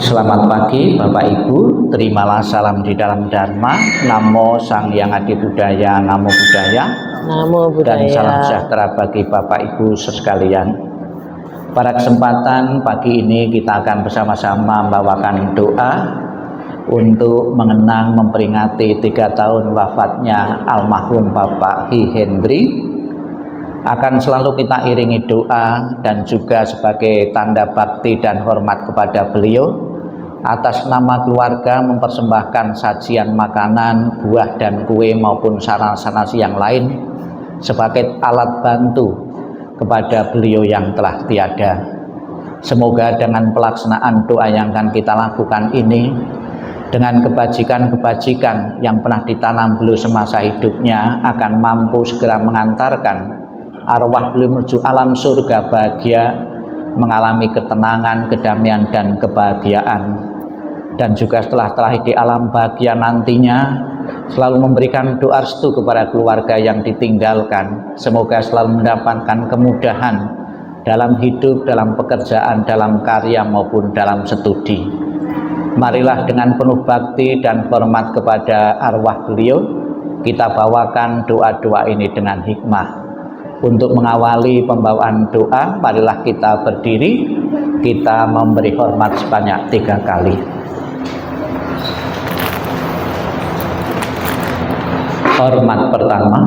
Selamat pagi Bapak Ibu, terimalah salam di dalam Dharma. Namo Sang Hyang Adi Budaya, Namo Buddhaya. Namo Buddhaya. Dan salam sejahtera bagi Bapak Ibu sekalian. Pada kesempatan pagi ini kita akan bersama-sama membawakan doa untuk mengenang memperingati 3 tahun wafatnya almarhum Bapak Hi Hendri. Akan selalu kita iringi doa dan juga sebagai tanda bakti dan hormat kepada beliau, atas nama keluarga mempersembahkan sajian makanan, buah dan kue maupun sarana yang lain sebagai alat bantu kepada beliau yang telah tiada. Semoga dengan pelaksanaan doa yang akan kita lakukan ini, dengan kebajikan-kebajikan yang pernah ditanam beliau semasa hidupnya, akan mampu segera mengantarkan arwah beliau menuju alam surga bahagia, mengalami ketenangan, kedamaian dan kebahagiaan. Dan juga setelah terakhir di alam bahagia nantinya selalu memberikan doa restu kepada keluarga yang ditinggalkan. Semoga selalu mendapatkan kemudahan dalam hidup, dalam pekerjaan, dalam karya maupun dalam studi. Marilah dengan penuh bakti dan hormat kepada arwah beliau, kita bawakan doa-doa ini dengan hikmah. Untuk mengawali pembawaan doa, marilah kita berdiri, kita memberi hormat sebanyak 3 kali. Hormat pertama,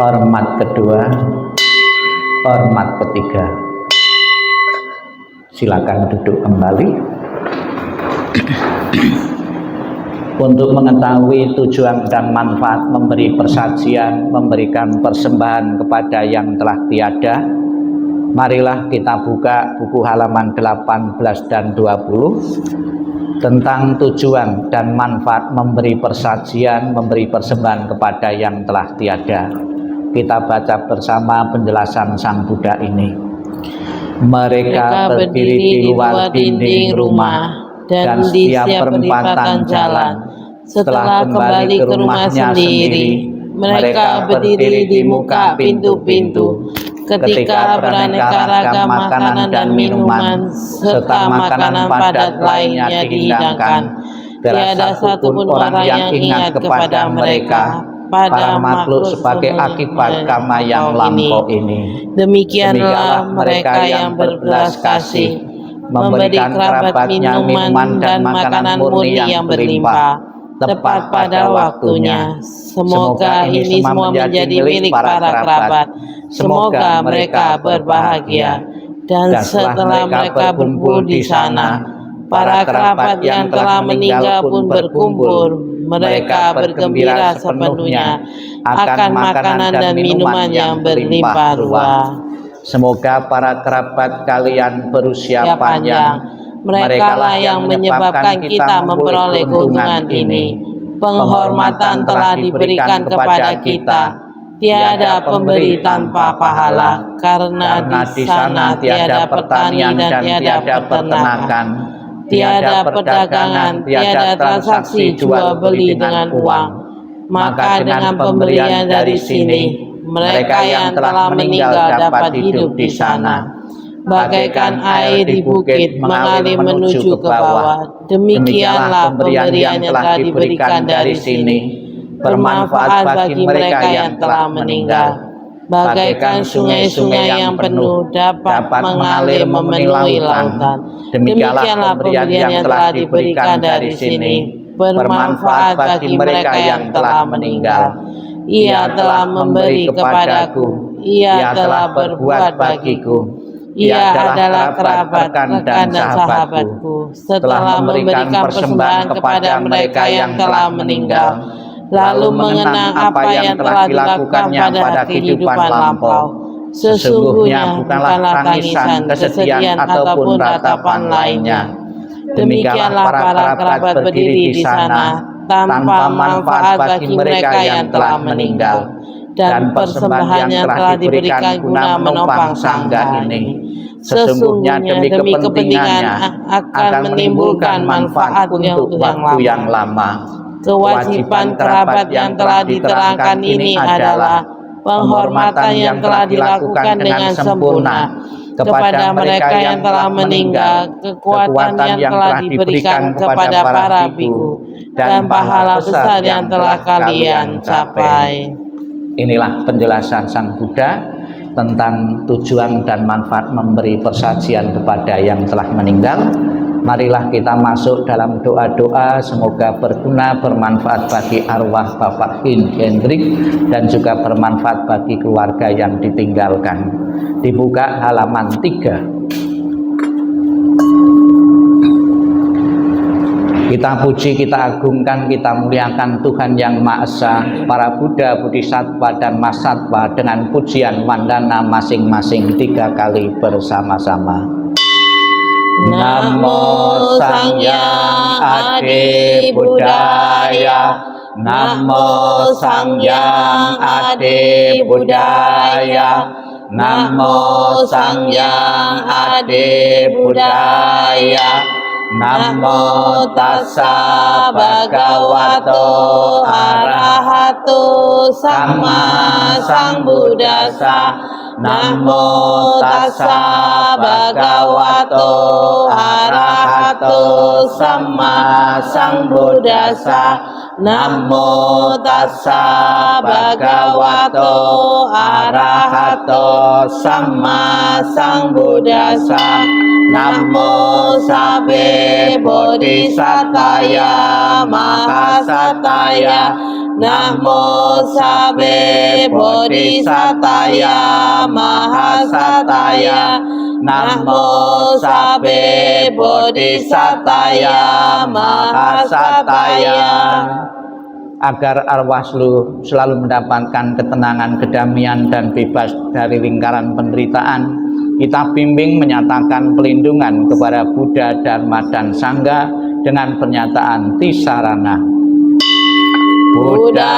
hormat kedua, hormat ketiga. Silakan duduk kembali. Untuk mengetahui tujuan dan manfaat memberi persajian, memberikan persembahan kepada yang telah tiada, marilah kita buka buku halaman 18 dan 20 tentang tujuan dan manfaat memberi persajian, memberi persembahan kepada yang telah tiada. Kita baca bersama penjelasan Sang Buddha ini. Mereka berdiri di luar dinding rumah dan di setiap perempatan jalan. Setelah kembali ke rumahnya sendiri, mereka berdiri di muka pintu-pintu. Ketika beraneka ragam makanan dan minuman serta makanan padat lainnya dihidangkan, tiada satupun orang yang ingat kepada mereka, pada makhluk sebagai akibat karma yang lampau ini. Demikianlah mereka yang berbelas kasih, memberi kerabatnya minuman dan makanan murni yang berlimpah tepat pada waktunya. Semoga ini semua menjadi milik para kerabat. Semoga mereka berbahagia. Dan setelah mereka berkumpul di sana, para kerabat yang telah meninggal pun berkumpul. Mereka bergembira sepenuhnya akan makanan dan minuman yang berlimpah ruah. Semoga para kerabat kalian berusia panjang. Merekalah yang menyebabkan kita memperoleh keuntungan ini. Penghormatan telah diberikan kepada kita. Tiada pemberi tanpa pahala, karena di sana tiada pertanian dan tiada peternakan, tiada perdagangan, tiada transaksi jual beli dengan uang. Maka dengan pemberian dari sini, mereka yang telah meninggal dapat hidup di sana. Bagaikan air di bukit mengalir menuju ke bawah, demikianlah pemberian yang telah diberikan dari sini bermanfaat bagi mereka yang telah meninggal. Bagaikan sungai-sungai yang penuh dapat mengalir memenuhi lautan, demikianlah pemberian yang telah diberikan dari sini bermanfaat bagi mereka yang telah meninggal. Ia telah memberi kepadaku, ia telah berbuat bagiku. Ia adalah kerabat, rekan dan sahabatku. Setelah memberikan persembahan kepada mereka yang telah meninggal, lalu mengenang apa yang telah dilakukannya pada kehidupan lampau, sesungguhnya bukanlah tangisan, kesedihan ataupun ratapan lainnya. Demikianlah para kerabat berdiri di sana tanpa manfaat bagi mereka yang telah meninggal, dan persembahan yang telah diberikan guna menopang sangga ini sesungguhnya demi kepentingannya akan menimbulkan manfaat untuk waktu yang lama. Kewajiban kerabat yang telah diterangkan ini adalah penghormatan yang telah dilakukan dengan sempurna, kepada mereka yang telah meninggal, kekuatan yang telah diberikan kepada para biku, dan pahala besar yang telah kalian capai. Inilah penjelasan Sang Buddha tentang tujuan dan manfaat memberi persajian kepada yang telah meninggal. Marilah kita masuk dalam doa-doa, semoga berguna, bermanfaat bagi arwah Bapak Hendrik dan juga bermanfaat bagi keluarga yang ditinggalkan. Dibuka halaman 3. Kita puji, kita agungkan, kita muliakan Tuhan Yang Maha Esa, para Buddha, Bodhisattva, dan Mahasatwa dengan pujian wandana masing-masing 3 kali bersama-sama. Namo Sangyang Adi Buddhaya, Namo Sangyang Adi Buddhaya, Namo Sangyang Adi Buddhaya, Namo Tassa Bhagavato Arahato Samma Sambuddhassa, Namo Tassa Bhagavato Arahato Samma Sambuddhassa, Namo Tassa Bhagavato Arahato Samma Sambuddhassa, Namo Sabbe Bodhisattvaya Mahasataya, Namo Sabbe Bodhisattvaya Mahasataya, Namo Sabbe Bodhisattvaya Mahasataya. Agar arwah selalu mendapatkan ketenangan, kedamaian, dan bebas dari lingkaran penderitaan, kita bimbing menyatakan pelindungan kepada Buddha, Dharma, dan Sangha dengan pernyataan Tisarana. Buddha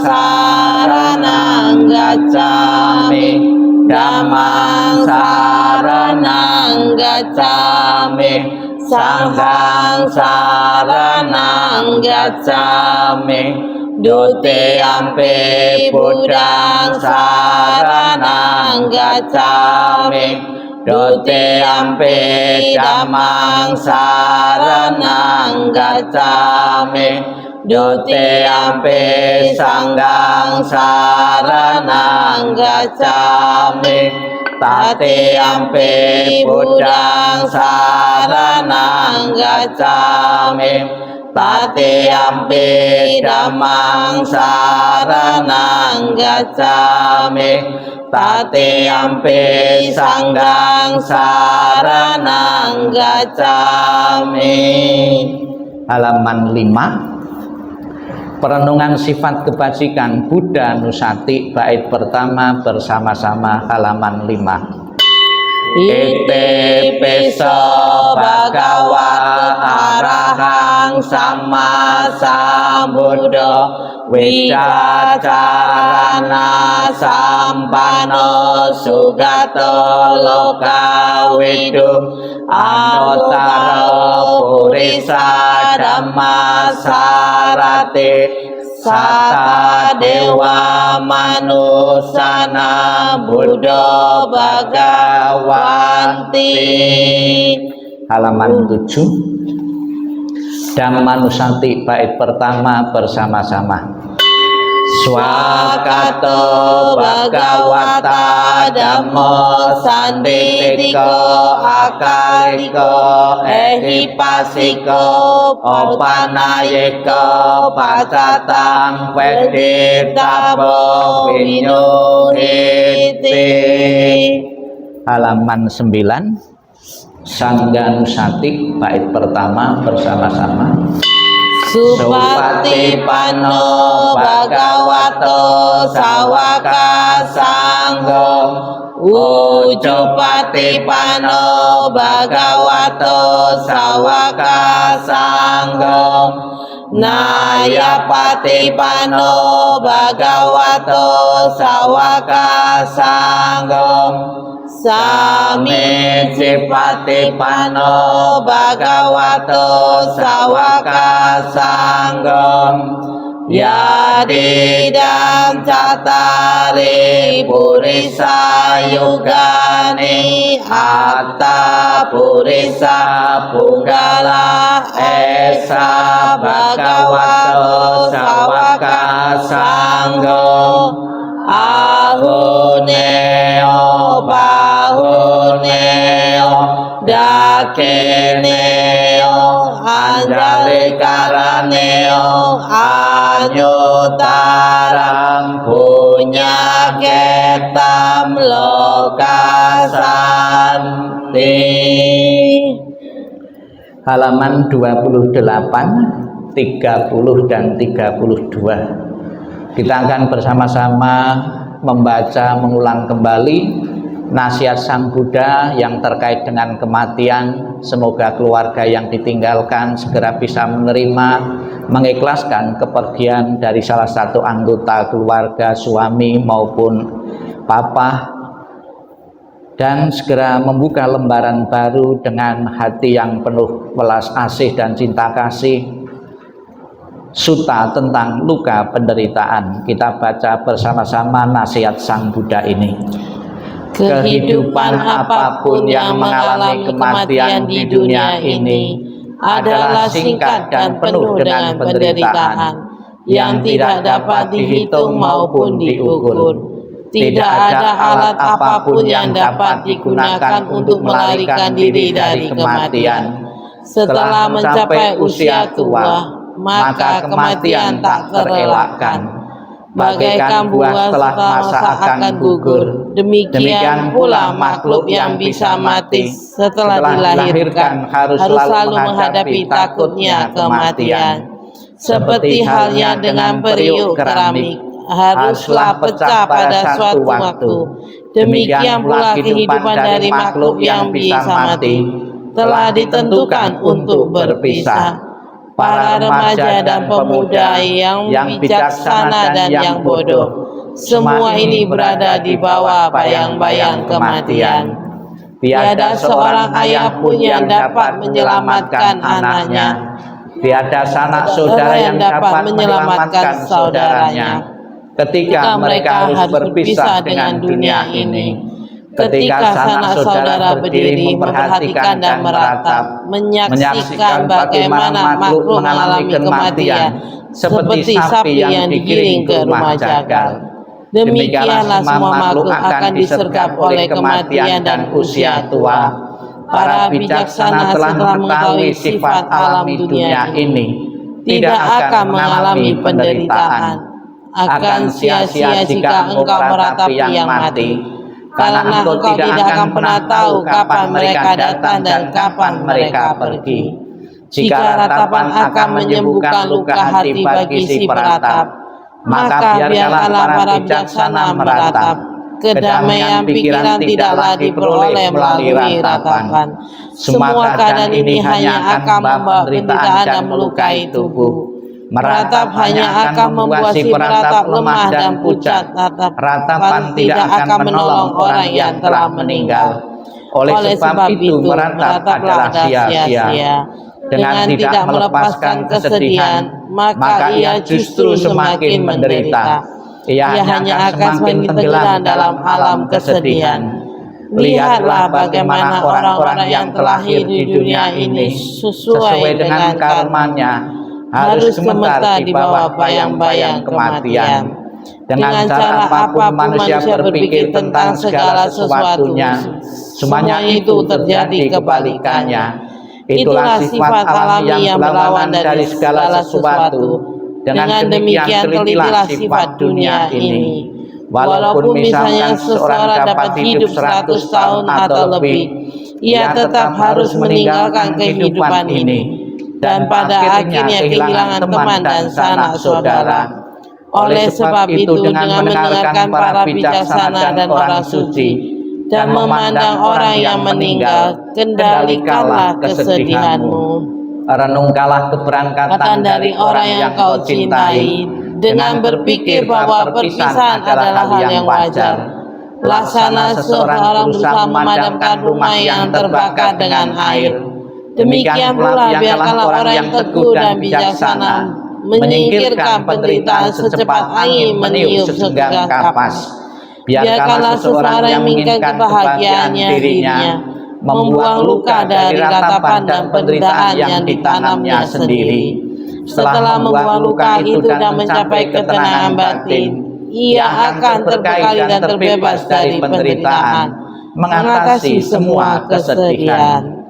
saranang gacchami, Dhammang saranang gacchami, Sanghang saranang gacchami, Dutiyampi Buddhang saranang gacchami, Dutiyampi Dhammang saranang gacchami, Dutiyampi Sanghang saranang gacchami, Tatiyampi Buddhang saranang gacchami, Tatiyampi Dhammang saranang gacchami, Tatiyampi Sanghang saranang gacchami. Halaman 5. Perenungan sifat kebajikan Buddha Nusati bait pertama bersama-sama, halaman 5. Ite peso bhagawa arahang samma sambuddho wicacarana sampano sugato loka widum anutaro purisa dhamma sarate Sata dewa manusana Buddha Bhagawanti. Halaman 7. Dhammanusanti bait pertama bersama-sama. Swakato Bhagavata Dhammo Sanditiko Akaliko Ehipasiko Opanayeko Pacatang Veditabo Vinyuhiti. Halaman 9. Sangganusati bait pertama bersama-sama. Supati pano bhagavato sawaka sanggo, Ujupati pano bhagavato sawaka sanggo, Nayapati pano bhagavato sawaka sanggo, Sami Cipati pano bhagavato sawaka sanggam, Yadidam cattari purisa yugani atta purisa punggala esa bhagavato sawaka sanggo ahuneo bahuneo dakeneo anjali karaneo anyutarang punya ketam lokasanti. Halaman 28, 30 dan 32. Kita akan bersama-sama membaca mengulang kembali nasihat Sang Buddha yang terkait dengan kematian. Semoga keluarga yang ditinggalkan segera bisa menerima, mengikhlaskan kepergian dari salah satu anggota keluarga, suami maupun papa, dan segera membuka lembaran baru dengan hati yang penuh welas asih dan cinta kasih. Sutta tentang luka penderitaan. Kita baca bersama-sama nasihat Sang Buddha ini. Kehidupan apapun yang mengalami kematian di dunia ini adalah singkat dan penuh dengan penderitaan yang tidak dapat dihitung maupun diukur. Tidak ada alat apapun yang dapat digunakan untuk melarikan diri dari kematian. Setelah mencapai usia tua, maka kematian tak terelakkan. Bagaikan buah setelah masa akan gugur, demikian pula makhluk yang bisa mati setelah dilahirkan harus selalu menghadapi takutnya kematian. Seperti halnya dengan periuk keramik, haruslah pecah pada suatu waktu. Demikian pula kehidupan dari makhluk yang bisa mati telah ditentukan untuk berpisah. Para remaja dan pemuda yang bijaksana dan yang bodoh, semua ini berada di bawah bayang-bayang kematian. Tiada seorang ayah pun yang dapat menyelamatkan anaknya. Tiada sanak saudara yang dapat menyelamatkan saudaranya ketika mereka harus berpisah dengan dunia ini. Ketika sanak saudara berdiri memperhatikan dan meratap, menyaksikan bagaimana makhluk mengalami kematian seperti sapi yang digiring ke rumah jagal. Demikianlah semua makhluk akan disergap oleh kematian dan usia tua. Para bijaksana telah mengetahui sifat alam dunia ini, tidak akan mengalami penderitaan. Akan sia-sia jika engkau meratapi yang mati, karena engkau tidak akan pernah tahu kapan mereka datang dan kapan mereka pergi. Jika ratapan akan menyembuhkan luka hati bagi si peratap, maka biarkanlah para bijaksana meratap. Kedamaian pikiran tidaklah diperoleh melalui ratapan. Semua keadaan ini hanya akan membawa penderitaan dan melukai tubuh. Meratap hanya akan membuat si peratap lemah dan pucat. Ratapan tidak akan menolong orang yang telah meninggal. Oleh sebab itu meratap adalah sia-sia. Dengan tidak melepaskan kesedihan, maka ia justru semakin menderita. Ia hanya akan semakin tenggelam dalam alam kesedihan. Lihatlah bagaimana orang-orang yang terlahir di dunia ini sesuai dengan karmanya harus sementara di bawah bayang-bayang kematian. Dengan cara apapun manusia berpikir tentang segala sesuatunya, semuanya itu terjadi kebalikannya. Itulah sifat alami yang berlawan dari segala sesuatu. Dengan demikian telitilah sifat dunia ini. Walaupun misalnya seseorang dapat hidup 100 tahun atau lebih, ia tetap harus meninggalkan kehidupan ini. Dan pada akhirnya kehilangan teman dan sanak saudara. Oleh sebab itu, dengan mendengarkan para bijaksana dan orang suci dan memandang orang yang meninggal, kendalikanlah kesedihanmu. Renungkanlah keberangkatan dari orang yang kau cintai dengan berpikir bahwa perpisahan adalah hal yang wajar. Laksana seseorang berusaha memadamkan rumah yang terbakar dengan air. Demikian pula biarkanlah orang yang teguh dan bijaksana menyingkirkan penderitaan secepat angin meniup segenggam kapas. Biarkanlah seseorang yang menginginkan kebahagiaan dirinya membuang luka dari ratapan dan penderitaan yang ditanamnya sendiri. Setelah membuang luka itu dan mencapai ketenangan batin, ia akan terberkati dan terbebas dari penderitaan, mengatasi semua kesedihan.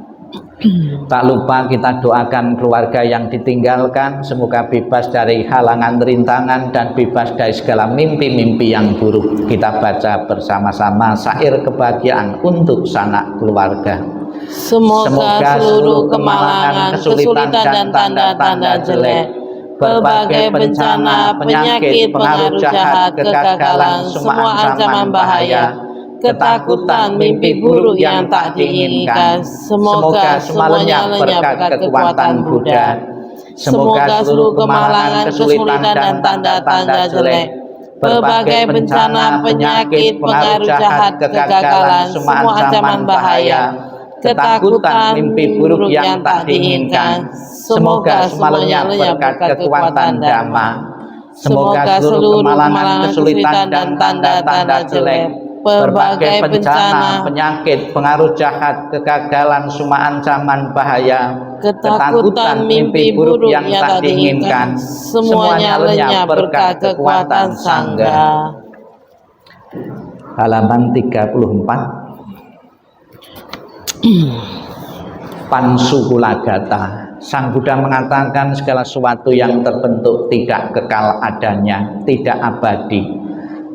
Tak lupa kita doakan keluarga yang ditinggalkan, semoga bebas dari halangan rintangan dan bebas dari segala mimpi-mimpi yang buruk. Kita baca bersama-sama syair kebahagiaan untuk sanak keluarga. Semoga seluruh kemalangan, kesulitan dan tanda-tanda jelek, berbagai bencana, penyakit, pengaruh jahat, kegagalan, semua ancaman bahaya, ketakutan, mimpi buruk yang tak diinginkan, semoga semuanya lenyap berkat kekuatan Buddha. Semoga seluruh kemalangan, kesulitan dan tanda-tanda jelek, berbagai bencana, penyakit, pengaruh jahat, kegagalan, semua ancaman bahaya, ketakutan, mimpi buruk yang tak diinginkan, semoga semuanya lenyap berkat kekuatan Dhamma. Semoga seluruh kemalangan, kesulitan dan tanda-tanda jelek, berbagai bencana, penyakit, pengaruh jahat, kegagalan, semua ancaman bahaya, ketakutan, mimpi buruk yang tak diinginkan, semuanya lenyap berkat kekuatan Sangha. Halaman 34. Pansukulagata. Sang Buddha mengatakan segala sesuatu yang terbentuk tidak kekal adanya, tidak abadi.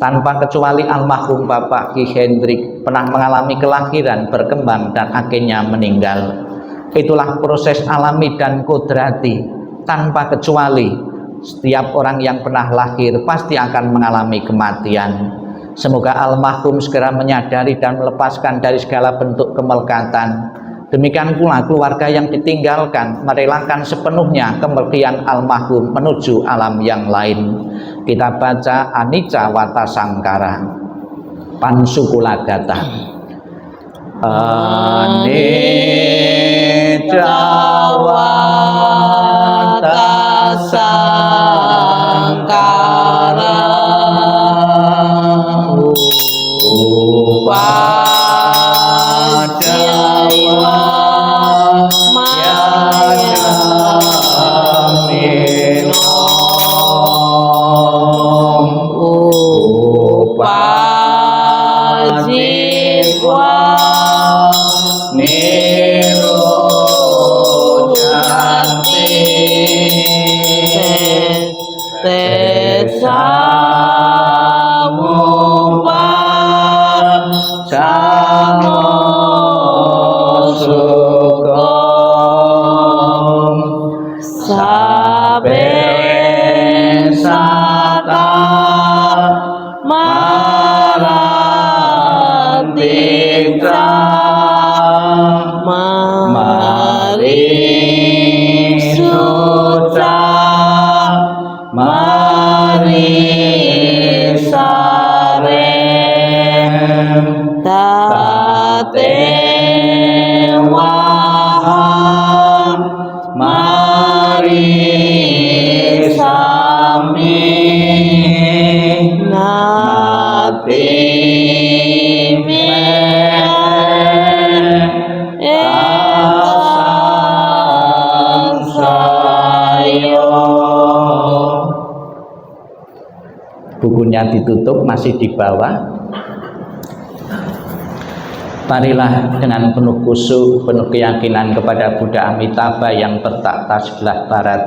Tanpa kecuali almarhum Bapak Ki Hendrik pernah mengalami kelahiran, berkembang, dan akhirnya meninggal. Itulah proses alami dan kodrati. Tanpa kecuali, setiap orang yang pernah lahir pasti akan mengalami kematian. Semoga almarhum segera menyadari dan melepaskan dari segala bentuk kemelekatan. Demikian pula keluarga yang ditinggalkan merelakan sepenuhnya kepergian almarhum menuju alam yang lain. Kita baca Anicca Wata Sangkara. Pansukulagata. Anicca Wata Sangkara. Bukunya ditutup, masih di bawah. Marilah dengan penuh khusyuk, penuh keyakinan kepada Buddha Amitabha yang bertakhta sebelah barat,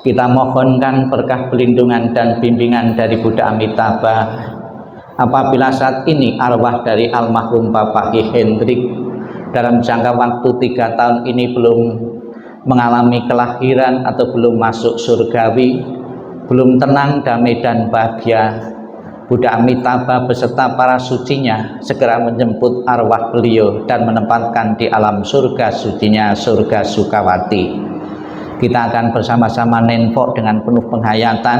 kita mohonkan berkah pelindungan dan bimbingan dari Buddha Amitabha. Apabila saat ini arwah dari almarhum Bapak Ki Hendrik dalam jangka waktu 3 tahun ini belum mengalami kelahiran atau belum masuk surgawi, belum tenang, damai dan bahagia, Buddha Amitabha beserta para sucinya segera menjemput arwah beliau dan menempatkan di alam surga sucinya, surga Sukawati. Kita akan bersama-sama nenpok dengan penuh penghayatan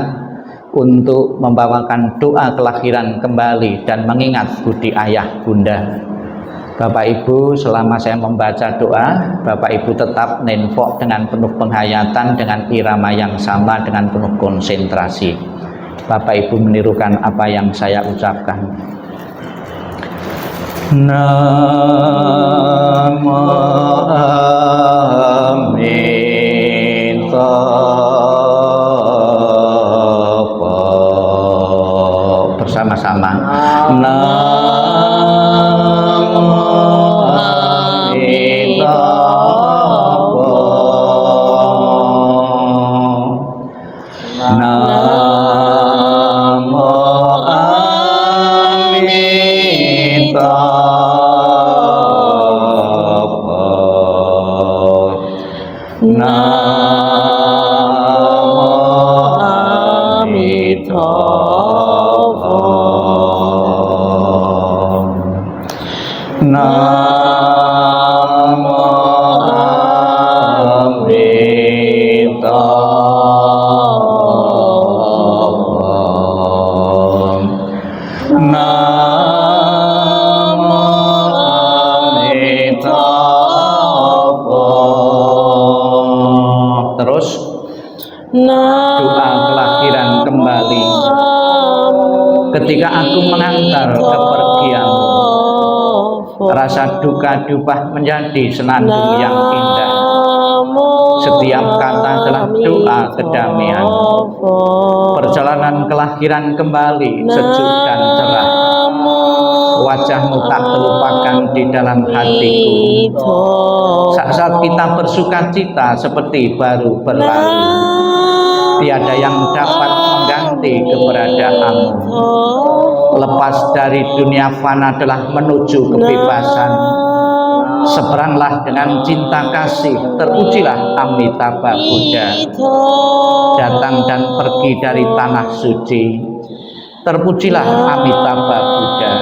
untuk membawakan doa kelahiran kembali dan mengingat budi ayah bunda. Bapak Ibu, selama saya membaca doa, Bapak Ibu tetap nenpok dengan penuh penghayatan, dengan irama yang sama, dengan penuh konsentrasi. Bapak Ibu menirukan apa yang saya ucapkan. Namo Amitabha. Bersama-sama. Terus doa kelahiran kembali. Ketika aku mengantar kepergianmu, rasa duka duka menjadi senandung yang indah. Setiap kata adalah doa kedamaian. Perjalanan kelahiran kembali sejuk dan cerah. Wajahmu tak terlupakan di dalam hatiku. Saat-saat kita bersukacita seperti baru berlalu. Tiada yang dapat mengganti keberadaanmu. Lepas dari dunia fana adalah menuju kebebasan. Seberanglah dengan cinta kasih, terpujilah Amitabha Buddha. Datang dan pergi dari tanah suci, terpujilah Amitabha Buddha.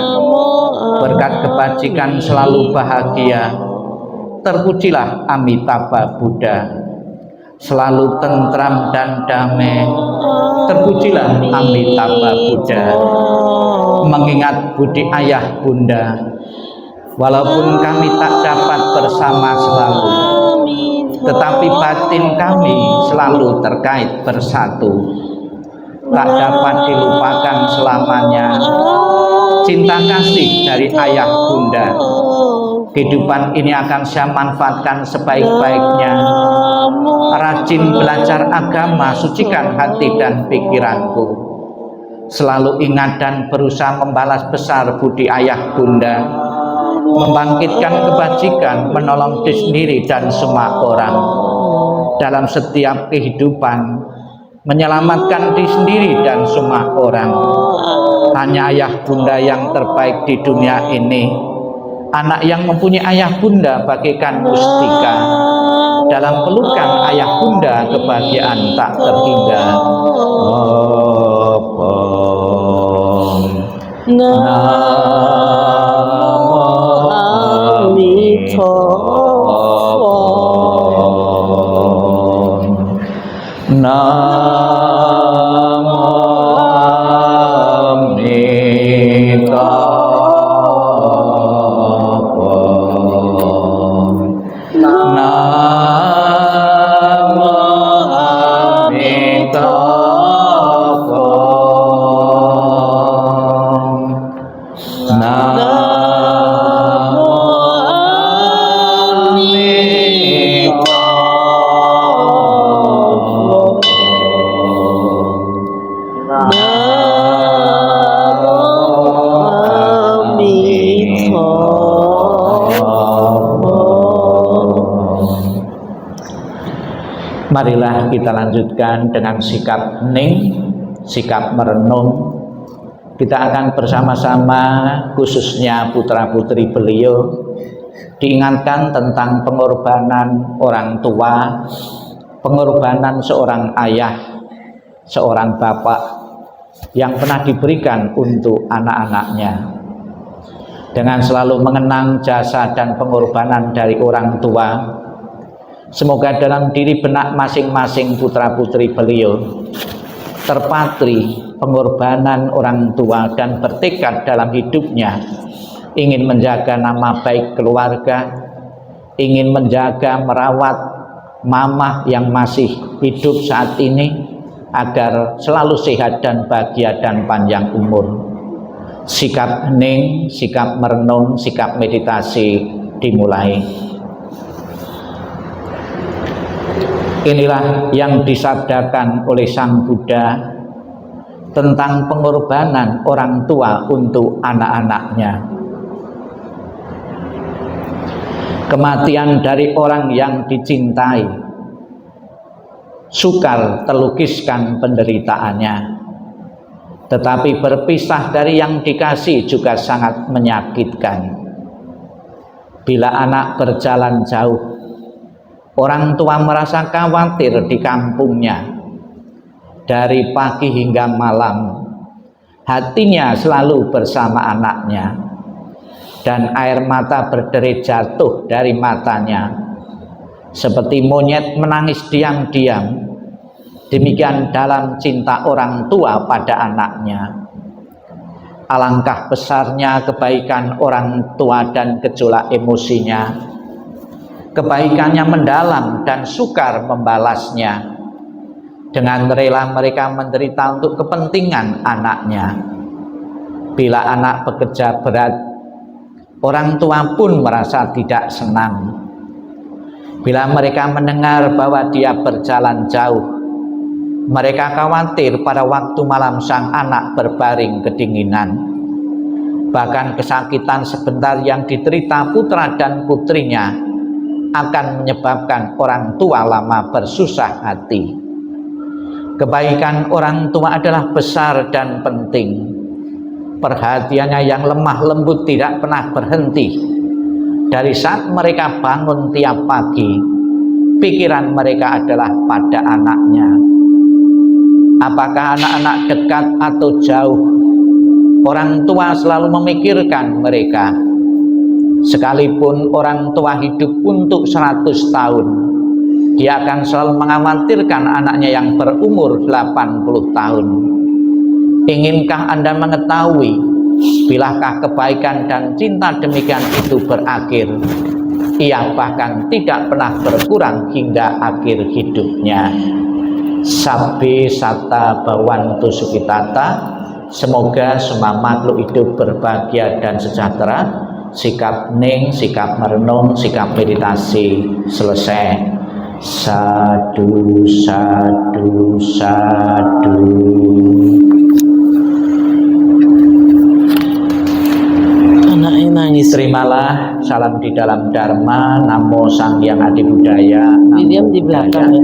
Berkat kebajikan selalu bahagia, terpujilah Amitabha Buddha. Selalu tentram dan damai, terpujilah Amitabha Buddha. Mengingat budi ayah bunda, walaupun kami tak dapat bersama selalu, tetapi batin kami selalu terkait bersatu. Tak dapat dilupakan selamanya cinta kasih dari ayah bunda. Kehidupan ini akan saya manfaatkan sebaik-baiknya. Rajin belajar agama, sucikan hati dan pikiranku. Selalu ingat dan berusaha membalas besar budi ayah bunda. Membangkitkan kebajikan, menolong diri sendiri dan semua orang. Dalam setiap kehidupan, menyelamatkan diri sendiri dan semua orang. Hanya ayah bunda yang terbaik di dunia ini. Anak yang mempunyai ayah bunda bagaikan mustika. Dalam pelukan ayah bunda kebahagiaan tak terhingga. Marilah kita lanjutkan dengan sikap hening, sikap merenung. Kita akan bersama-sama, khususnya putra-putri beliau, diingatkan tentang pengorbanan orang tua, pengorbanan seorang ayah, seorang bapak yang pernah diberikan untuk anak-anaknya. Dengan selalu mengenang jasa dan pengorbanan dari orang tua, semoga dalam diri benak masing-masing putra-putri beliau terpatri pengorbanan orang tua dan bertekad dalam hidupnya ingin menjaga nama baik keluarga, ingin menjaga merawat mamah yang masih hidup saat ini agar selalu sehat dan bahagia dan panjang umur. Sikap hening, sikap merenung, sikap meditasi dimulai. Inilah yang disabdakan oleh Sang Buddha tentang pengorbanan orang tua untuk anak-anaknya. Kematian dari orang yang dicintai sukar terlukiskan penderitaannya, tetapi berpisah dari yang dikasih juga sangat menyakitkan. Bila anak berjalan jauh, orang tua merasa khawatir di kampungnya. Dari pagi hingga malam, hatinya selalu bersama anaknya, dan air mata berderai jatuh dari matanya. Seperti monyet menangis diam-diam, demikian dalam cinta orang tua pada anaknya. Alangkah besarnya kebaikan orang tua dan gejolak emosinya. Kebaikannya mendalam dan sukar membalasnya. Dengan rela mereka menderita untuk kepentingan anaknya. Bila anak bekerja berat, orang tua pun merasa tidak senang. Bila mereka mendengar bahwa dia berjalan jauh, mereka khawatir pada waktu malam sang anak berbaring kedinginan. Bahkan kesakitan sebentar yang diderita putra dan putrinya akan menyebabkan orang tua lama bersusah hati. Kebaikan orang tua adalah besar dan penting. Perhatiannya yang lemah lembut tidak pernah berhenti. Dari saat mereka bangun tiap pagi, pikiran mereka adalah pada anaknya. Apakah anak-anak dekat atau jauh, orang tua selalu memikirkan mereka. Sekalipun orang tua hidup untuk 100 tahun, dia akan selalu mengkhawatirkan anaknya yang berumur 80 tahun. Inginkah Anda mengetahui bilakah kebaikan dan cinta demikian itu berakhir? Ia bahkan tidak pernah berkurang hingga akhir hidupnya. Sabbe satta bhavantu sukhitata. Semoga semua makhluk hidup berbahagia dan sejahtera. Sikap hening, sikap merenung, sikap meditasi selesai. Sadu, sadu, sadu. Anaknya nangis. Terimalah salam di dalam Dharma. Namo Sang Hyang Adi Budaya. Diam di belakang ya.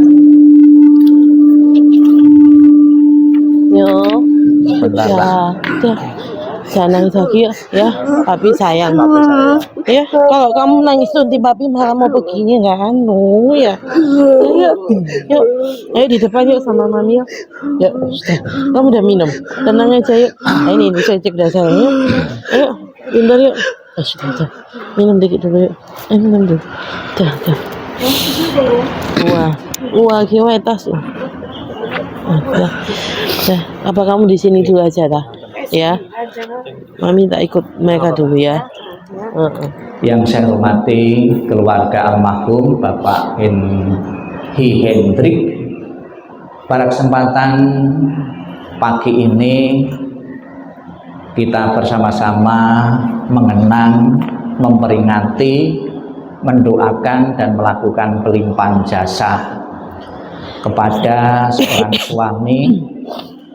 Yo, ya, jangan nangis lagi ya, papi sayang. Ya, kalau kamu nangis nanti papi malah mau begini kan, no ya. Yuk, ayo di depan yuk sama mami yuk. Yuk, sudah. Kamu udah minum, tenang aja yuk. Nah, ini saya cek dah sayang yuk. Ayo, pintar yuk. Sudah. Minum dikit dulu yuk. Minum dulu. Dah. Wah, gimana tas? Dah, apa kamu di sini dulu aja dah? Ya, mami tak ikut mereka dulu ya. Yang saya hormati keluarga almarhum Bapak Hi Hendrik, pada kesempatan pagi ini kita bersama-sama mengenang, memperingati, mendoakan dan melakukan pelimpahan jasa kepada seorang suami,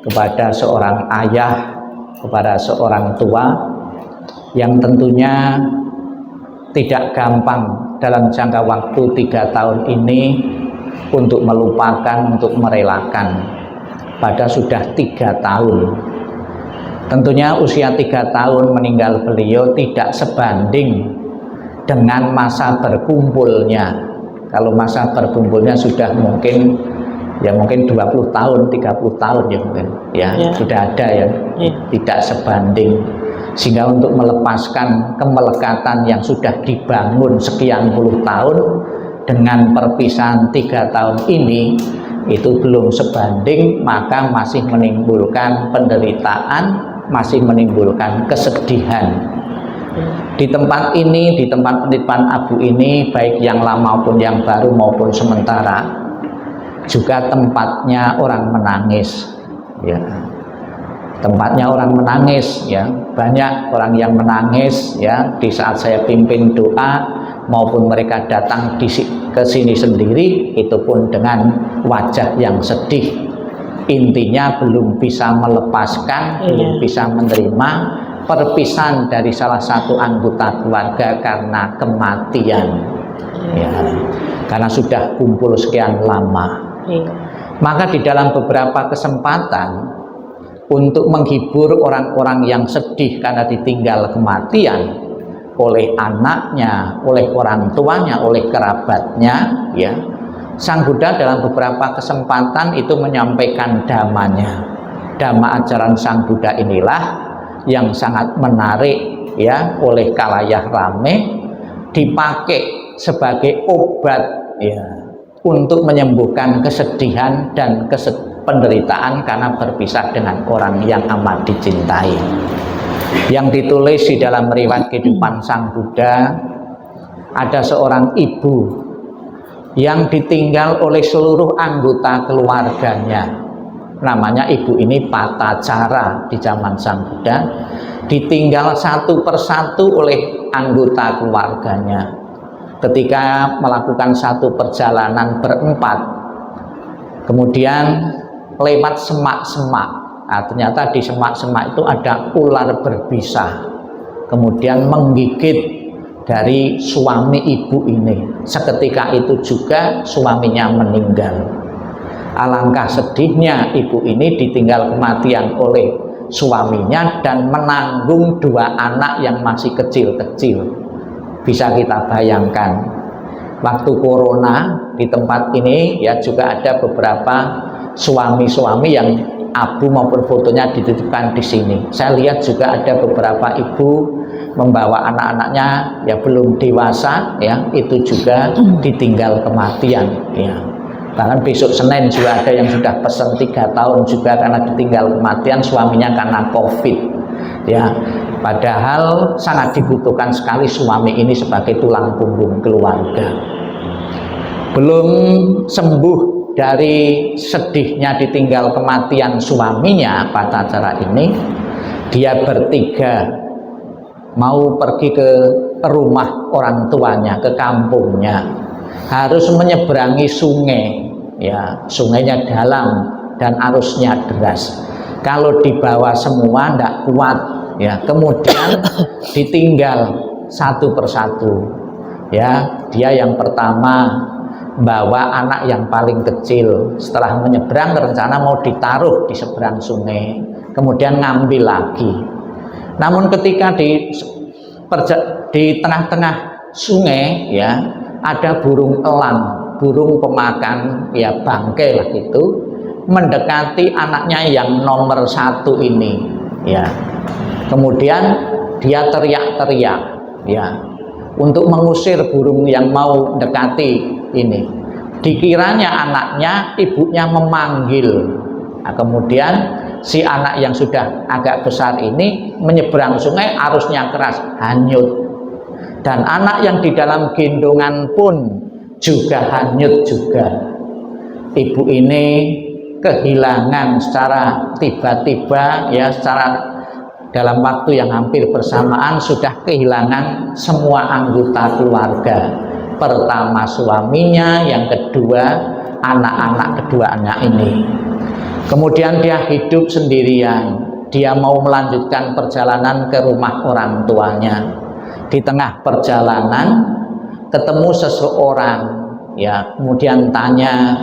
kepada seorang ayah, kepada seorang tua yang tentunya tidak gampang dalam jangka waktu 3 tahun ini untuk melupakan, untuk merelakan. Pada sudah 3 tahun. Tentunya usia 3 tahun meninggal beliau tidak sebanding dengan masa berkumpulnya. Kalau masa berkumpulnya sudah mungkin 20 tahun, 30 tahun ya mungkin ya. Sudah ada ya. Tidak sebanding. Sehingga untuk melepaskan kemelekatan yang sudah dibangun sekian puluh tahun dengan perpisahan 3 tahun ini itu belum sebanding, maka masih menimbulkan penderitaan, masih menimbulkan kesedihan. Di tempat ini, di tempat penitipan Abu ini, baik yang lama maupun yang baru maupun sementara, juga tempatnya orang menangis, ya. Tempatnya orang menangis, ya. Banyak orang yang menangis, ya, di saat saya pimpin doa maupun mereka datang ke sini sendiri, itu pun dengan wajah yang sedih. Intinya belum bisa melepaskan, belum bisa menerima perpisahan dari salah satu anggota keluarga karena kematian, ya, karena sudah kumpul sekian lama. Maka di dalam beberapa kesempatan untuk menghibur orang-orang yang sedih karena ditinggal kematian oleh anaknya, oleh orang tuanya, oleh kerabatnya, ya, Sang Buddha dalam beberapa kesempatan itu menyampaikan dhammanya. Dhamma ajaran Sang Buddha inilah yang sangat menarik, ya, oleh kalayak rame, dipakai sebagai obat, ya, untuk menyembuhkan kesedihan dan penderitaan karena berpisah dengan orang yang amat dicintai. Yang ditulis di dalam riwayat kehidupan Sang Buddha, ada seorang ibu yang ditinggal oleh seluruh anggota keluarganya. Namanya ibu ini Patacara di zaman Sang Buddha, ditinggal satu persatu oleh anggota keluarganya ketika melakukan satu perjalanan berempat, kemudian lewat semak-semak. Nah, ternyata di semak-semak itu ada ular berbisa, kemudian menggigit dari suami ibu ini. Seketika itu juga suaminya meninggal. Alangkah sedihnya ibu ini ditinggal kematian oleh suaminya dan menanggung dua anak yang masih kecil-kecil. Bisa kita bayangkan, waktu corona di tempat ini, ya, juga ada beberapa suami-suami yang abu maupun fotonya dititipkan di sini. Saya lihat juga ada beberapa ibu membawa anak-anaknya, ya, belum dewasa, ya, itu juga ditinggal kematian, ya. Bahkan besok Senin juga ada yang sudah pesan 3 tahun juga karena ditinggal kematian suaminya karena COVID, ya. Padahal sangat dibutuhkan sekali suami ini sebagai tulang punggung keluarga. Belum sembuh dari sedihnya ditinggal kematian suaminya, Patacara ini, dia bertiga mau pergi ke rumah orang tuanya, ke kampungnya, harus menyeberangi sungai, ya, sungainya dalam dan arusnya deras. Kalau dibawa semua tidak kuat, ya, kemudian ditinggal satu persatu, ya. Dia yang pertama bawa anak yang paling kecil, setelah menyeberang rencana mau ditaruh di seberang sungai, kemudian ngambil lagi. Namun ketika di tengah-tengah sungai, ya, ada burung elang, burung pemakan, ya, bangkai lah gitu, mendekati anaknya yang nomor 1 ini, ya. Kemudian dia teriak-teriak, ya, untuk mengusir burung yang mau mendekati ini. Dikiranya anaknya, ibunya memanggil. Nah, kemudian si anak yang sudah agak besar ini menyeberang sungai, arusnya keras, hanyut. Dan anak yang di dalam gendongan pun juga hanyut juga. Ibu ini kehilangan secara tiba-tiba, ya, secara dalam waktu yang hampir bersamaan sudah kehilangan semua anggota keluarga. Pertama suaminya, yang kedua anak-anak keduanya ini. Kemudian dia hidup sendirian. Dia mau melanjutkan perjalanan ke rumah orang tuanya. Di tengah perjalanan ketemu seseorang, ya, kemudian tanya,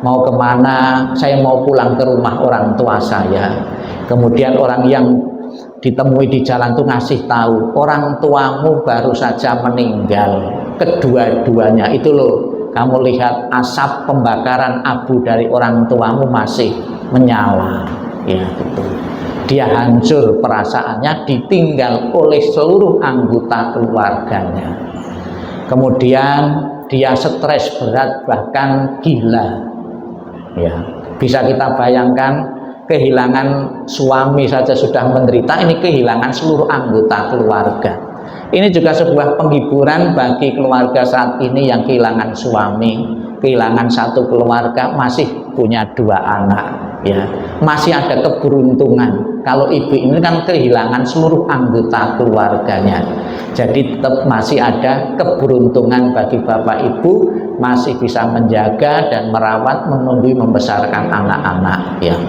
mau kemana? Saya mau pulang ke rumah orang tua saya. Kemudian orang yang ditemui di jalan itu ngasih tahu, orang tuamu baru saja meninggal, kedua-duanya. Itu loh, kamu lihat asap pembakaran abu dari orang tuamu masih menyala, ya, gitu. Dia hancur perasaannya, ditinggal oleh seluruh anggota keluarganya. Kemudian dia stres berat, bahkan gila, ya. Bisa kita bayangkan, kehilangan suami saja sudah menderita, ini kehilangan seluruh anggota keluarga. Ini juga sebuah penghiburan bagi keluarga saat ini yang kehilangan suami, kehilangan satu keluarga, masih punya 2 anak, ya, masih ada keberuntungan. Kalau ibu ini kan kehilangan seluruh anggota keluarganya, jadi tetap masih ada keberuntungan bagi bapak ibu, masih bisa menjaga dan merawat, menunggui, membesarkan anak-anak, ya.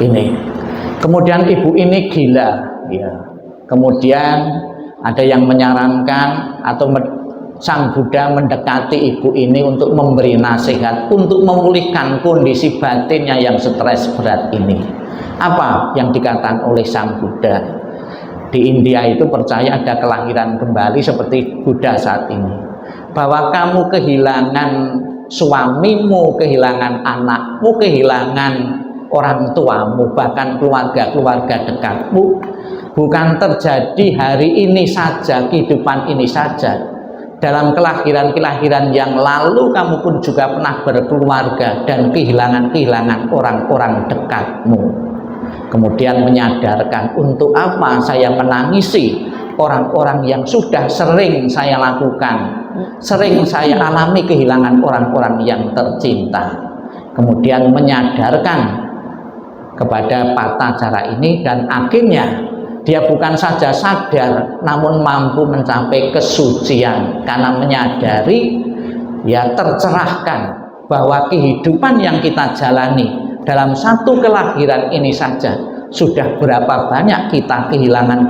Ini kemudian ibu ini gila, ya. Kemudian ada yang menyarankan atau Sang Buddha mendekati ibu ini untuk memberi nasihat, untuk memulihkan kondisi batinnya yang stres berat ini. Apa yang dikatakan oleh Sang Buddha? Di India itu percaya ada kelahiran kembali seperti Buddha saat ini, bahwa kamu kehilangan suamimu, kehilangan anakmu, kehilangan orang tuamu, bahkan keluarga-keluarga dekatmu, bukan terjadi hari ini saja, kehidupan ini saja. Dalam kelahiran-kelahiran yang lalu kamu pun juga pernah berkeluarga dan kehilangan orang-orang dekatmu. Kemudian menyadarkan, untuk apa saya menangisi orang-orang yang sudah sering saya lakukan, sering saya alami kehilangan orang-orang yang tercinta. Kemudian menyadarkan kepada tata cara ini, dan akhirnya dia bukan saja sadar namun mampu mencapai kesucian karena menyadari, ya, tercerahkan bahwa kehidupan yang kita jalani dalam satu kelahiran ini saja sudah berapa banyak kita kehilangan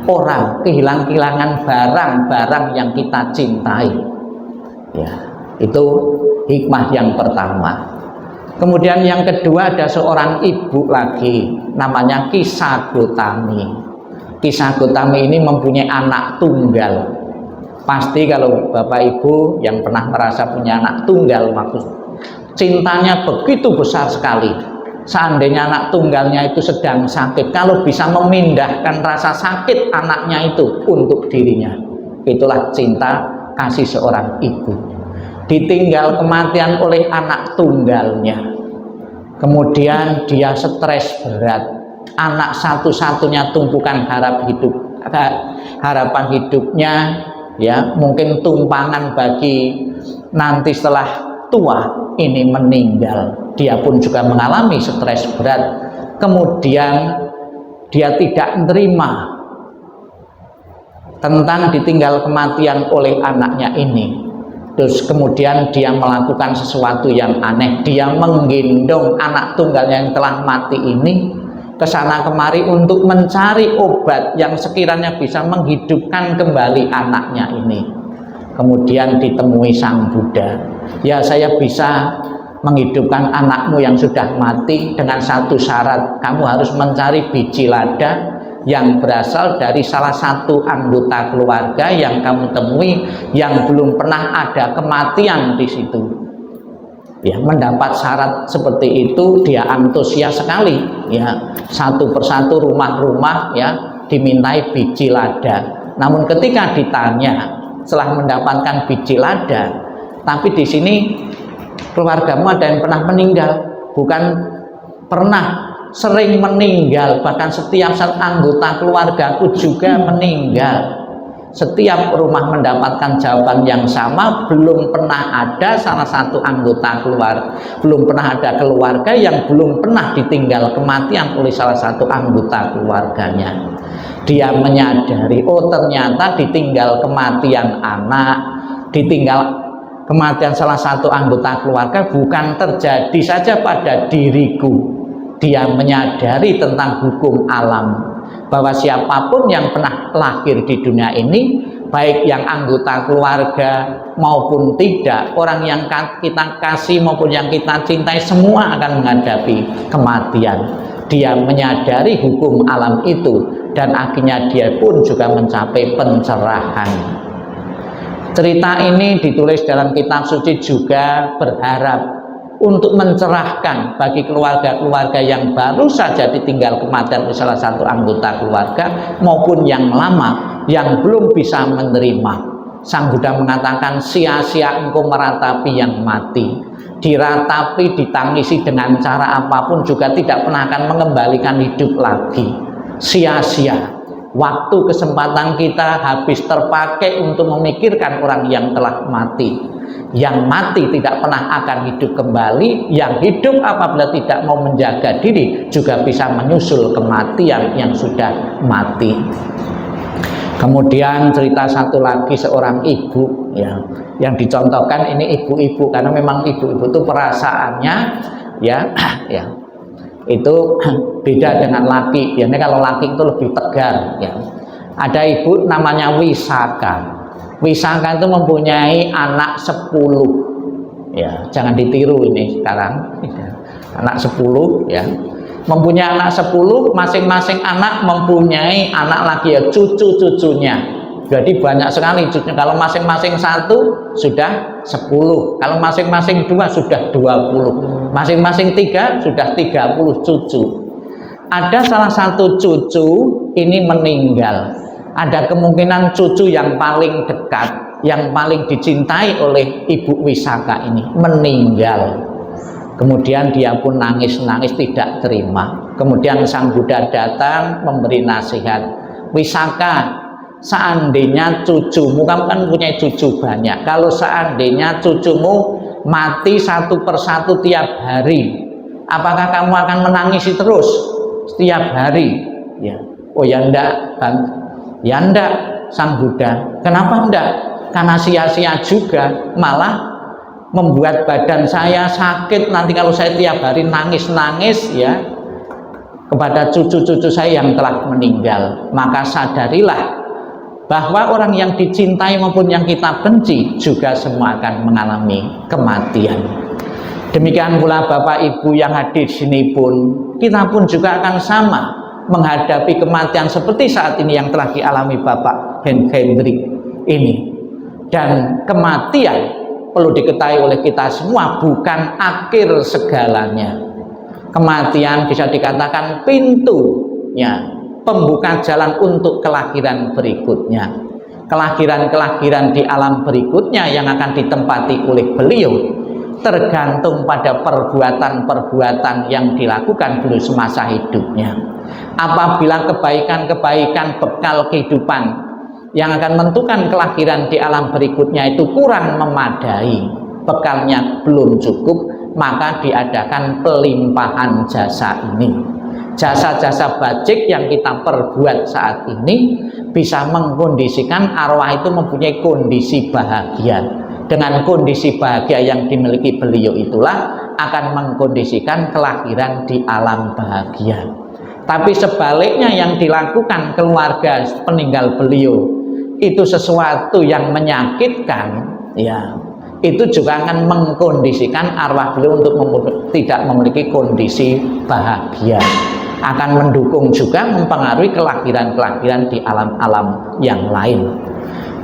orang, kehilangan barang-barang yang kita cintai, ya. Itu hikmah yang pertama. Kemudian yang kedua, ada seorang ibu lagi, namanya Kisah Gotami. Kisah Gotami ini mempunyai anak tunggal. Pasti kalau bapak ibu yang pernah merasa punya anak tunggal, maksud cintanya begitu besar sekali. Seandainya anak tunggalnya itu sedang sakit, kalau bisa memindahkan rasa sakit anaknya itu untuk dirinya. Itulah cinta kasih seorang ibu. Ditinggal kematian oleh anak tunggalnya, kemudian dia stres berat, anak satu-satunya tumpukan harapan hidupnya, ya, mungkin tumpangan bagi nanti setelah tua ini meninggal. Dia pun juga mengalami stres berat, kemudian dia tidak menerima tentang ditinggal kematian oleh anaknya ini. Terus kemudian dia melakukan sesuatu yang aneh, dia menggendong anak tunggalnya yang telah mati ini ke sana kemari untuk mencari obat yang sekiranya bisa menghidupkan kembali anaknya ini. Kemudian ditemui Sang Buddha, ya, saya bisa menghidupkan anakmu yang sudah mati dengan satu syarat, kamu harus mencari biji lada yang berasal dari salah satu anggota keluarga yang kamu temui yang belum pernah ada kematian di situ. Ya, mendapat syarat seperti itu dia antusias sekali, ya, satu persatu rumah-rumah, ya, dimintai biji lada. Namun ketika ditanya setelah mendapatkan biji lada, tapi di sini keluargamu ada yang pernah meninggal? Bukan pernah, sering meninggal, bahkan setiap saat anggota keluargaku juga meninggal. Setiap rumah mendapatkan jawaban yang sama, belum pernah ada salah satu anggota keluarga, belum pernah ada keluarga yang belum pernah ditinggal kematian oleh salah satu anggota keluarganya. Dia menyadari, oh ternyata ditinggal kematian anak, ditinggal kematian salah satu anggota keluarga bukan terjadi saja pada diriku. Dia menyadari tentang hukum alam, bahwa siapapun yang pernah lahir di dunia ini, baik yang anggota keluarga maupun tidak, orang yang kita kasih maupun yang kita cintai, semua akan menghadapi kematian. Dia menyadari hukum alam itu, dan akhirnya dia pun juga mencapai pencerahan. Cerita ini ditulis dalam kitab suci juga berharap untuk mencerahkan bagi keluarga-keluarga yang baru saja ditinggal kematian oleh salah satu anggota keluarga maupun yang lama yang belum bisa menerima. Sang Buddha mengatakan, sia-sia engkau meratapi yang mati. Diratapi, ditangisi dengan cara apapun juga tidak pernah akan mengembalikan hidup lagi. Sia-sia. waktu kesempatan kita habis terpakai untuk memikirkan orang yang telah mati. Yang mati tidak pernah akan hidup kembali, yang hidup apabila tidak mau menjaga diri juga bisa menyusul kematian yang sudah mati. Kemudian cerita satu lagi, seorang ibu ya, yang dicontohkan ini ibu-ibu, karena memang ibu-ibu itu perasaannya ya itu beda dengan laki. Biasanya kalau laki itu lebih tegar ya. Ada ibu namanya Wisaka. Wisaka itu mempunyai anak 10 ya, jangan ditiru ini sekarang ya. Anak 10 ya, mempunyai anak 10, masing-masing anak mempunyai anak lagi ya, cucu-cucunya. Jadi banyak sekali cucunya. Kalau masing-masing satu sudah 10, kalau masing-masing 2 sudah 20, masing-masing 3 sudah 30 cucu. Ada salah satu cucu ini meninggal. Ada kemungkinan cucu yang paling dekat, yang paling dicintai oleh Ibu Wisaka ini meninggal. Kemudian dia pun nangis-nangis tidak terima. Kemudian Sang Buddha datang memberi nasihat, Wisaka, seandainya cucumu, kamu kan punya cucu banyak, kalau seandainya cucumu mati satu persatu tiap hari, apakah kamu akan menangisi terus setiap hari? Ya, oh ya enggak kan? Ya enggak, Sang Buddha. Kenapa enggak? Karena sia-sia juga, malah membuat badan saya sakit nanti kalau saya tiap hari nangis-nangis ya kepada cucu-cucu saya yang telah meninggal. Maka sadarilah bahwa orang yang dicintai maupun yang kita benci juga semua akan mengalami kematian. Demikian pula Bapak Ibu yang hadir di sini pun, kita pun juga akan sama menghadapi kematian seperti saat ini yang telah dialami Bapak Hendrik ini. Dan kematian perlu diketahui oleh kita semua bukan akhir segalanya. Kematian bisa dikatakan pintunya, pembuka jalan untuk kelahiran berikutnya. Kelahiran-kelahiran di alam berikutnya yang akan ditempati oleh beliau tergantung pada perbuatan-perbuatan yang dilakukan beliau semasa hidupnya. Apabila kebaikan-kebaikan bekal kehidupan yang akan menentukan kelahiran di alam berikutnya itu kurang memadai, bekalnya belum cukup, maka diadakan pelimpahan jasa ini. Jasa-jasa bajik yang kita perbuat saat ini bisa mengkondisikan arwah itu mempunyai kondisi bahagia. Dengan kondisi bahagia yang dimiliki beliau itulah akan mengkondisikan kelahiran di alam bahagia. Tapi sebaliknya yang dilakukan keluarga peninggal beliau itu sesuatu yang menyakitkan, ya itu juga akan mengkondisikan arwah beliau untuk tidak memiliki kondisi bahagia, akan mendukung juga mempengaruhi kelahiran-kelahiran di alam-alam yang lain.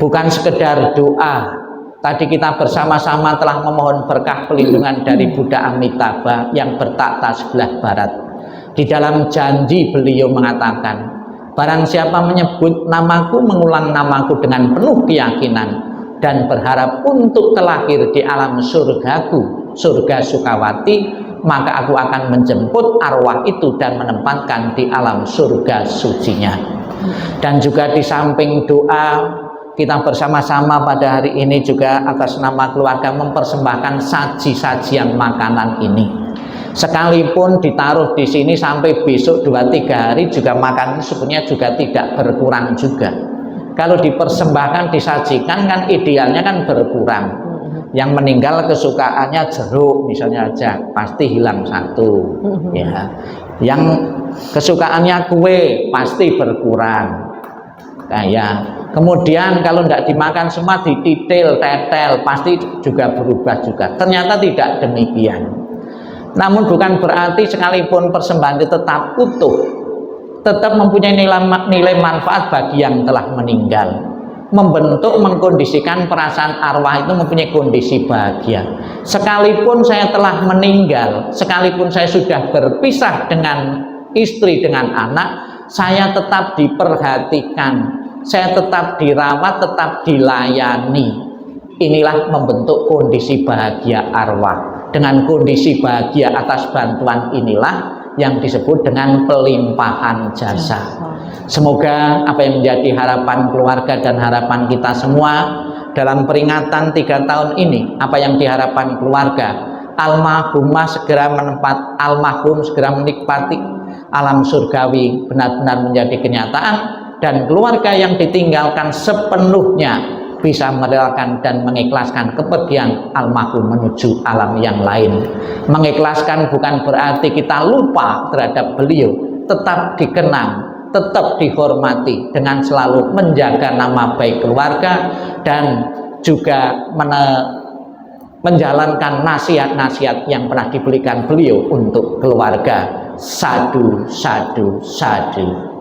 Bukan sekedar doa, tadi kita bersama-sama telah memohon berkah pelindungan dari Buddha Amitabha yang bertakhta sebelah barat. Di dalam janji beliau mengatakan, barang siapa menyebut namaku, mengulang namaku dengan penuh keyakinan dan berharap untuk terlahir di alam surgaku, surga Sukawati, maka aku akan menjemput arwah itu dan menempatkan di alam surga sucinya. Dan juga di samping doa, kita bersama-sama pada hari ini juga atas nama keluarga mempersembahkan saji-sajian makanan ini. Sekalipun ditaruh di sini sampai besok 2-3 hari juga makan sebenarnya juga tidak berkurang juga. Kalau dipersembahkan, disajikan kan idealnya kan berkurang. Yang meninggal kesukaannya jeruk misalnya aja pasti hilang satu ya. Yang kesukaannya kue pasti berkurang. Kayak kemudian kalau tidak dimakan semua dititil, tetel pasti juga berubah juga. Ternyata tidak demikian. Namun bukan berarti sekalipun persembahan itu tetap utuh, tetap mempunyai nilai manfaat bagi yang telah meninggal. Membentuk, mengkondisikan perasaan arwah itu mempunyai kondisi bahagia. Sekalipun saya telah meninggal, sekalipun saya sudah berpisah dengan istri, dengan anak, saya tetap diperhatikan, saya tetap dirawat, tetap dilayani. Inilah membentuk kondisi bahagia arwah. Dengan kondisi bahagia atas bantuan inilah yang disebut dengan pelimpahan jasa. Semoga apa yang menjadi harapan keluarga dan harapan kita semua dalam peringatan 3 tahun ini, apa yang diharapkan keluarga, almarhum segera menikmati alam surgawi benar-benar menjadi kenyataan, dan keluarga yang ditinggalkan sepenuhnya bisa merelakan dan mengikhlaskan kepergian almarhum menuju alam yang lain. Mengikhlaskan bukan berarti kita lupa terhadap beliau, tetap dikenang, tetap dihormati dengan selalu menjaga nama baik keluarga dan juga menjalankan nasihat-nasihat yang pernah diberikan beliau untuk keluarga. Sadu, sadu, sadu.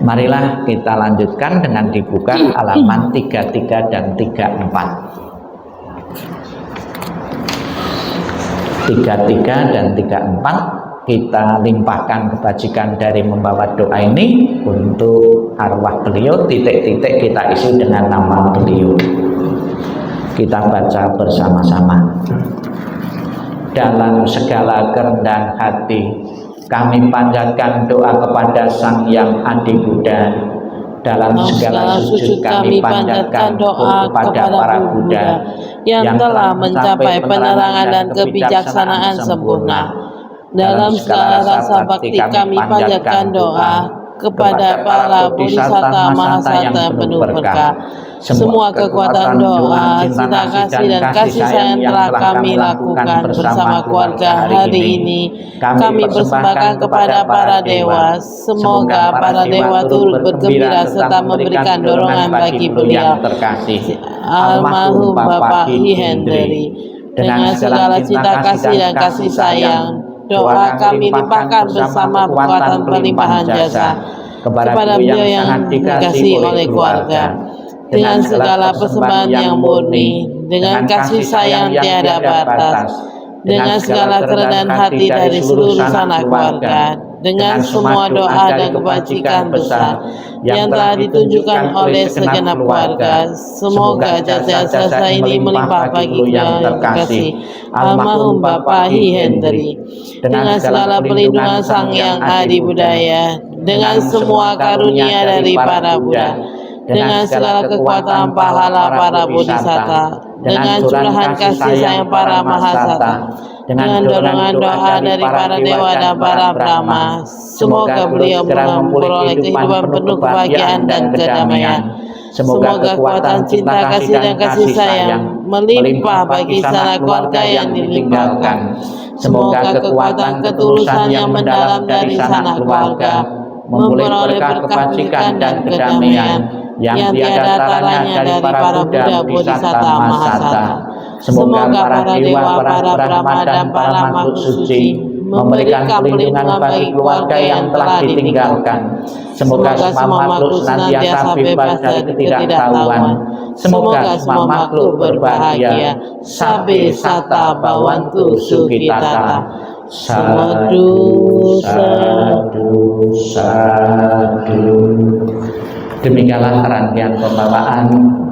Marilah kita lanjutkan dengan dibuka halaman 33 dan 34. 33 dan 34 kita limpahkan kebajikan dari membawa doa ini untuk arwah beliau. Titik-titik kita isi dengan nama beliau. Kita baca bersama-sama. Dalam segala kerendahan hati kami panjatkan doa kepada Sang Yang Adi Buddha. Dalam segala sujud kami panjatkan doa kepada para Buddha yang telah mencapai penerangan dan kebijaksanaan sempurna. Dalam segala rasa bakti kami panjatkan doa kepada para bodhisattva mahasanta penuh berkah. Semua kekuatan doa, cinta kasih dan kasih sayang telah kami lakukan bersama keluarga hari ini kami persembahkan kepada para dewa. Semoga para dewa turut bergembira serta memberikan dorongan bagi beliau almarhum Bapak Hi Hendri. Dengan segala cinta kasih dan kasih sayang, doa kami limpahkan bersama kekuatan pelimpahan jasa kepada beliau yang dikasihi oleh keluarga. Dengan segala persembahan yang murni, dengan kasih sayang tiada batas, dengan segala kerendahan hati dari seluruh sanak keluarga, dengan semua doa dan kebajikan besar yang telah ditunjukkan oleh segenap keluarga, semoga jasa-jasa ini melimpah bagi beliau yang terkasih almarhum Bapak Hi Hendri. Dengan segala perlindungan Sang Yang Adi Budaya, dengan semua karunia dari para Buddha, dengan segala kekuatan pahala para bodhisattva, dengan curahan kasih sayang para mahasata, dengan dorongan doa dari para dewa dan para brahma, semoga beliau memperoleh kehidupan penuh kebahagiaan dan kedamaian. Semoga kekuatan cinta kasih dan kasih sayang melimpah bagi sanak keluarga yang ditinggalkan. Semoga kekuatan ketulusan yang mendalam dari sanak keluarga memperoleh kebajikan dan kedamaian yang tiada taranya dari para Buddha Bodhisattva Mahasata. Semoga para dewa, para brahma dan para makhluk suci memberikan perlindungan bagi keluarga yang telah ditinggalkan. Semoga semua makhluk senantiasa bebas dari ketidaktahuan. Semoga semua makhluk berbahagia. Sabe sata bawantu sukitata. Sadu, sadu, sadu. Demikianlah rangkaian pembawaan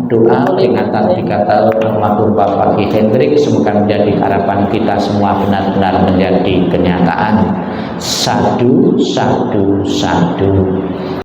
doa peringatan 3 tahun almarhum Bapak Hi Hendrik. Semoga menjadi harapan kita semua benar-benar menjadi kenyataan. Sadu, sadu, sadu.